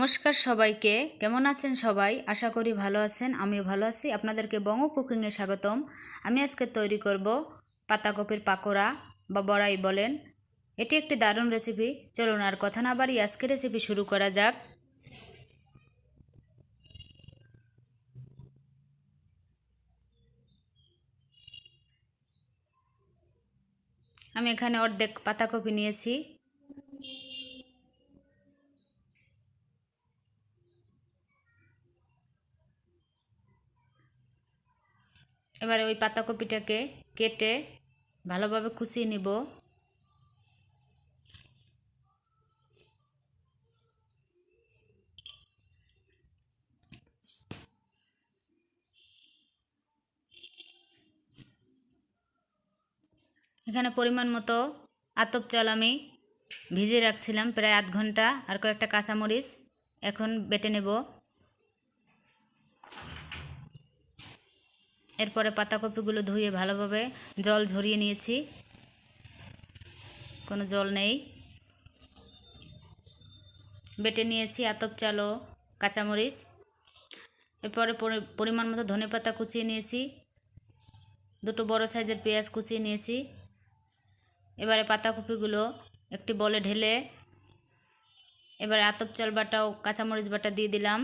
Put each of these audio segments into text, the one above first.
নমস্কার সবাইকে, কেমন আছেন সবাই? আশা করি ভালো আছেন। আমিও ভালো আছি। আপনাদেরকে বঙ্গ কুকিংয়ে স্বাগতম। আমি আজকে তৈরি করব পাতাকপির পাকোড়া বা বড়াই বলেন। এটি একটি দারুণ রেসিপি। চলুন আর কথা না বাড়িয়ে আজকে রেসিপি শুরু করা যাক। আমি এখানে অর্ধেক পাতাকপি নিয়েছি। এবারে ওই পাতাকপিটাকে কেটে ভালোভাবে কুচিয়ে নিব। এখানে পরিমাণ মতো আতপ চাল আমি ভিজিয়ে রাখছিলাম প্রায় আধ ঘন্টা, আর কয়েকটা কাঁচামরিচ এখন বেটে নেব। এরপরে পাতাকপিগুলো ধুয়ে ভালোভাবে জল ঝরিয়ে নিয়েছি, কোনো জল নেই। বেটে নিয়েছি আতপ চাল ও কাঁচামরিচ। এরপরে পরিমাণ মতো ধনেপাতা কুচিয়ে নিয়েছি, দুটো বড় সাইজের পেঁয়াজ কুচিয়ে নিয়েছি। এবারে পাতাকপিগুলো একটি বলে ঢেলে এবারে আতপ চাল বাটা ও কাঁচামরিচ বাটা দিয়ে দিলাম।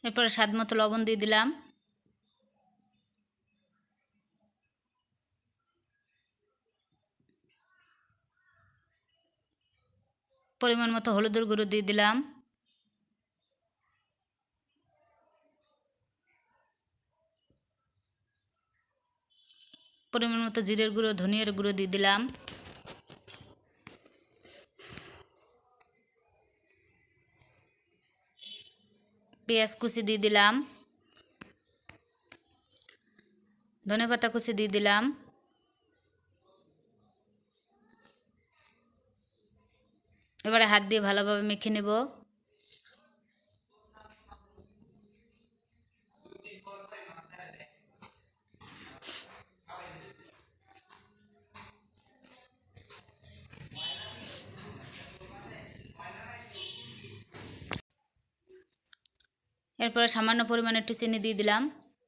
এরপরে স্বাদ মতো লবণ দিয়ে দিলাম। পরিমাণ মতো হলুদের গুঁড়ো দিয়ে দিলাম। পরিমাণ মতো জিরের গুঁড়ো, ধনিয়ার গুঁড়ো দিয়ে দিলাম। পেঁয়াজ কুচি দিয়ে দিলাম, ধনেপাতা কুচি দিয়ে দিলাম। এবারে হাত দিয়ে ভালোভাবে মেখে নেব। এরপরে সামান্য পরিমাণে একটু চিনি দিয়ে দিলাম।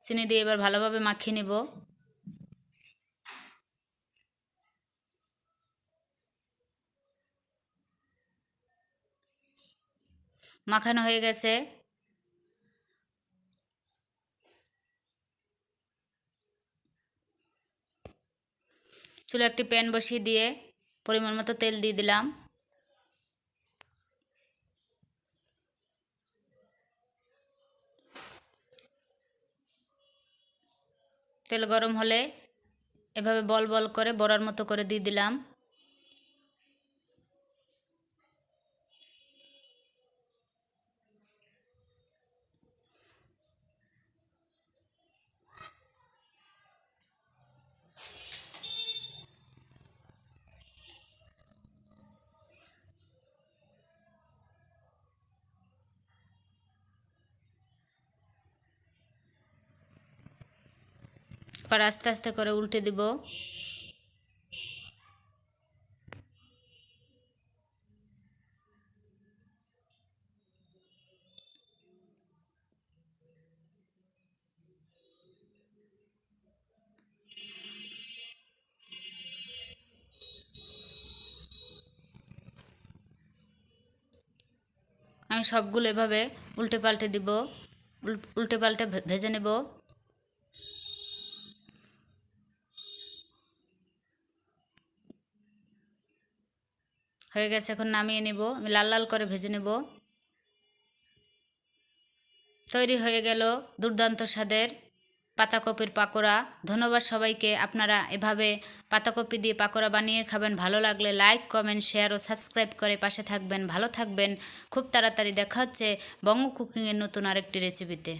চিনি দিয়ে এবার ভালোভাবে মাখিয়ে নেব। মাখানো হয়ে গেছে। চুলে একটি প্যান বসিয়ে দিয়ে পরিমাণ মতো তেল দিয়ে দিলাম। তেল গরম হলে এভাবে বল বল করে বড়ার মতো করে দিয়ে দিলাম। এবার আস্তে আস্তে করে উল্টে দিব। আমি সবগুলো এভাবে উল্টে পাল্টে দিব, উল্টে পাল্টে ভেজে নেব। হয়ে গেছে, এখন নামিয়ে নেব। আমি লাল লাল করে ভেজে নেব। তৈরি হয়ে গেল দুর্দান্ত স্বাদের পাতাকপির পাকোড়া। ধন্যবাদ সবাইকে। আপনারা এভাবে পাতাকপি দিয়ে পাকোড়া বানিয়ে খাবেন। ভালো লাগলে লাইক, কমেন্ট, শেয়ার ও সাবস্ক্রাইব করে পাশে থাকবেন। ভালো থাকবেন। খুব তাড়াতাড়ি দেখা হচ্ছে বঙ্গ কুকিংয়ের নতুন আরেকটি রেসিপিতে।